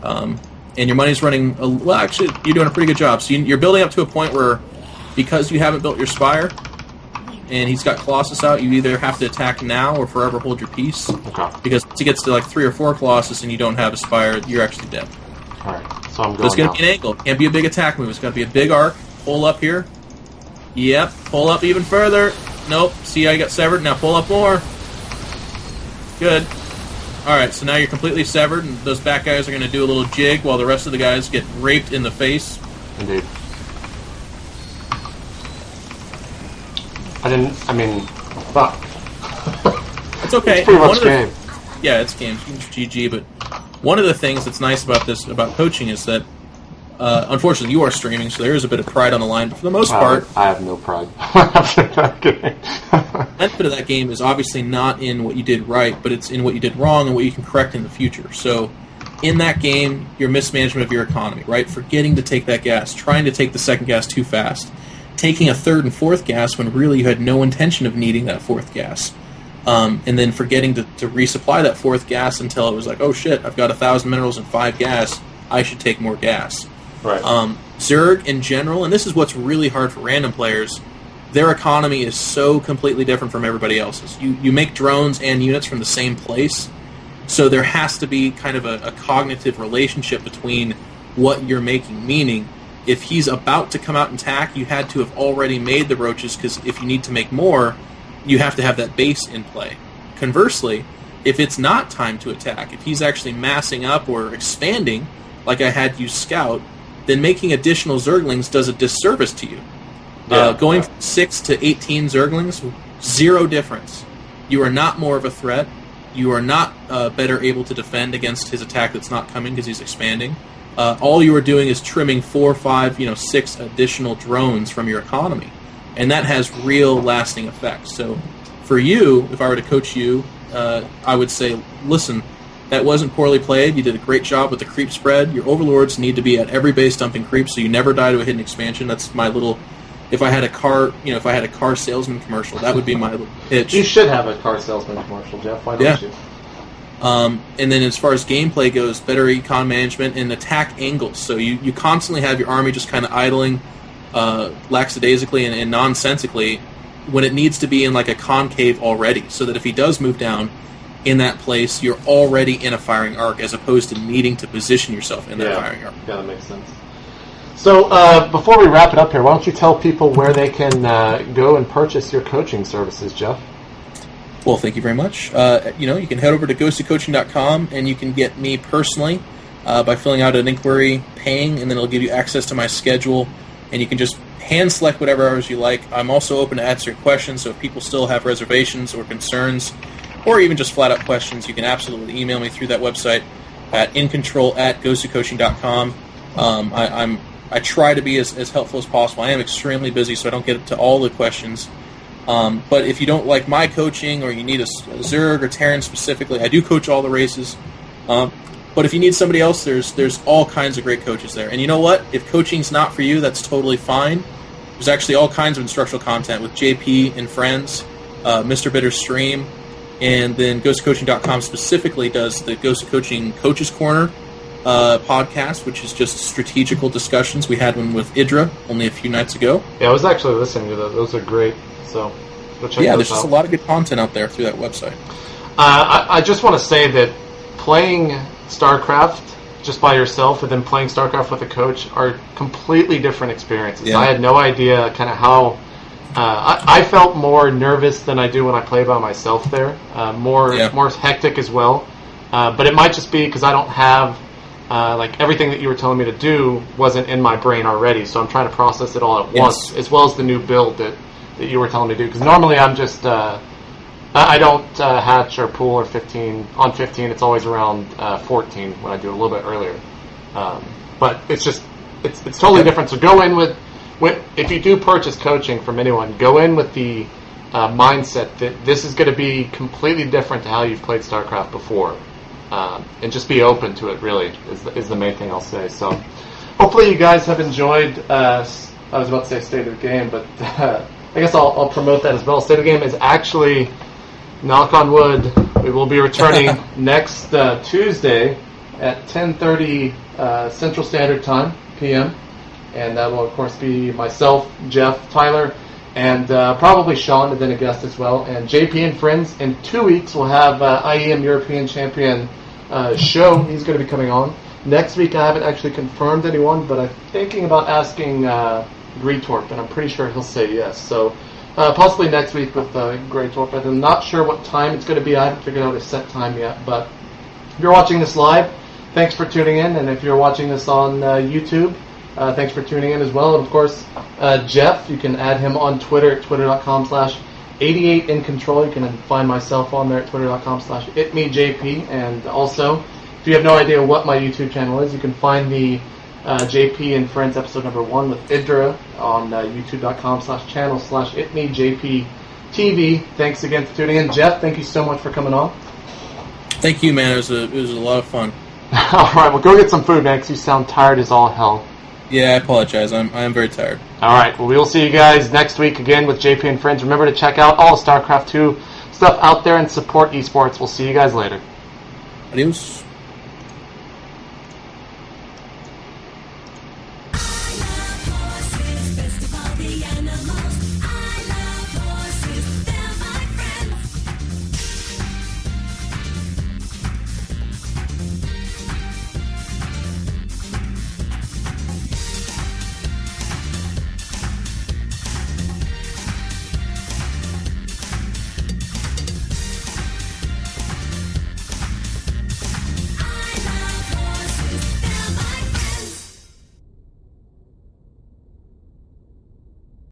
And your money's running, well, actually, you're doing a pretty good job. So you're building up to a point where, because you haven't built your Spire, and he's got Colossus out, you either have to attack now or forever hold your peace. Okay. Because once he gets to like 3 or 4 Colossus and you don't have a Spire, you're actually dead. Alright, so I'm going So it's going to be an angle. Can't be a big attack move. It's got to be a big arc. Pull up here. Yep. Pull up even further. Nope. See how you got severed? Now pull up more. Good. Alright, so now you're completely severed, and those back guys are going to do a little jig while the rest of the guys get raped in the face. Indeed. Fuck. It's okay. It's pretty much game. Yeah, it's game. GG, but one of the things that's nice about coaching is that, unfortunately, you are streaming, so there is a bit of pride on the line, but for the most part... I have no pride. The benefit of that game is obviously not in what you did right, but it's in what you did wrong and what you can correct in the future. So, in that game, your mismanagement of your economy, right? Forgetting to take that gas, trying to take the second gas too fast, taking a third and fourth gas when really you had no intention of needing that fourth gas, and then forgetting to resupply that fourth gas until it was like, oh shit, I've got 1,000 minerals and 5 gas, I should take more gas. Right. Zerg in general, and this is what's really hard for random players, their economy is so completely different from everybody else's. You make drones and units from the same place, so there has to be kind of a cognitive relationship between what you're making, meaning if he's about to come out and attack, you had to have already made the roaches, because if you need to make more, you have to have that base in play. Conversely, if it's not time to attack, if he's actually massing up or expanding, like I had you scout, then making additional Zerglings does a disservice to you. Going from 6 to 18 Zerglings, 0 difference. You are not more of a threat. You are not better able to defend against his attack that's not coming because he's expanding. All you are doing is trimming 4, 5, 6 additional drones from your economy. And that has real lasting effects. So for you, if I were to coach you, I would say, listen, that wasn't poorly played. You did a great job with the creep spread. Your overlords need to be at every base dumping creep so you never die to a hidden expansion. That's my little... If I had a car salesman commercial, that would be my little pitch. You should have a car salesman commercial, Geoff. Why don't you? And then as far as gameplay goes, better econ management and attack angles. So you constantly have your army just kind of idling lackadaisically and nonsensically when it needs to be in like a concave already, so that if he does move down in that place, you're already in a firing arc as opposed to needing to position yourself in that firing arc. Yeah, that makes sense. So before we wrap it up here, why don't you tell people where they can go and purchase your coaching services, Geoff? Well, thank you very much. You can head over to GhostedCoaching.com and you can get me personally by filling out an inquiry, paying, and then it'll give you access to my schedule, and you can just hand select whatever hours you like. I'm also open to answering questions, so if people still have reservations or concerns, or even just flat-out questions, you can absolutely email me through that website at incontrol@ghostedcoaching.com. I try to be as helpful as possible. I am extremely busy, so I don't get to all the questions. But if you don't like my coaching, or you need a Zerg or Terran specifically, I do coach all the races. But if you need somebody else, there's all kinds of great coaches there. And you know what? If coaching's not for you, that's totally fine. There's actually all kinds of instructional content with JP and friends, Mr. Bitter's stream, and then GhostedCoaching.com specifically does the Ghost of Coaching Coaches Corner podcast, which is just strategical discussions. We had one with EG.IdrA only a few nights ago. Yeah, I was actually listening to those. Those are great. So go check those out. There's just a lot of good content out there through that website. I just want to say that playing StarCraft just by yourself and then playing StarCraft with a coach are completely different experiences. Yeah. I had no idea kind of how... I felt more nervous than I do when I play by myself there. More hectic as well. But it might just be because I don't have... everything that you were telling me to do wasn't in my brain already, so I'm trying to process it all at once, as well as the new build that you were telling me to do. Because normally I'm just... I don't hatch or pool or 15. On 15, it's always around 14 when I do it a little bit earlier. But it's just... It's totally different. So go in with... If you do purchase coaching from anyone, go in with the mindset that this is going to be completely different to how you've played StarCraft before. And just be open to it, really, is the main thing I'll say. So hopefully you guys have enjoyed, I was about to say State of the Game, but I guess I'll promote that as well. State of the Game is actually, knock on wood, we will be returning next Tuesday at 10:30 Central Standard Time, p.m. And that will, of course, be myself, Geoff, Tyler, and probably Sean, and then a guest as well. And JP and Friends, in 2 weeks, we'll have IEM European Champion show. He's going to be coming on. Next week, I haven't actually confirmed anyone, but I'm thinking about asking Greytorp, and I'm pretty sure he'll say yes. So possibly next week with Greytorp. I'm not sure what time it's going to be. I haven't figured out a set time yet. But if you're watching this live, thanks for tuning in. And if you're watching this on YouTube, thanks for tuning in as well. And of course, Geoff, you can add him on Twitter at twitter.com/EG.iNcontrol. You can find myself on there at twitter.com/itmejp. And also, if you have no idea what my YouTube channel is, you can find the JP and Friends episode number 1 with EG.IdrA on youtube.com/channel/itmejptv. Thanks again for tuning in. Geoff, thank you so much for coming on. Thank you, man. It was a lot of fun. All right, well, go get some food, man, because you sound tired as all hell. Yeah, I apologize. I am very tired. All right, well, we will see you guys next week again with JP and Friends. Remember to check out all StarCraft 2 stuff out there and support esports. We'll see you guys later. Adios.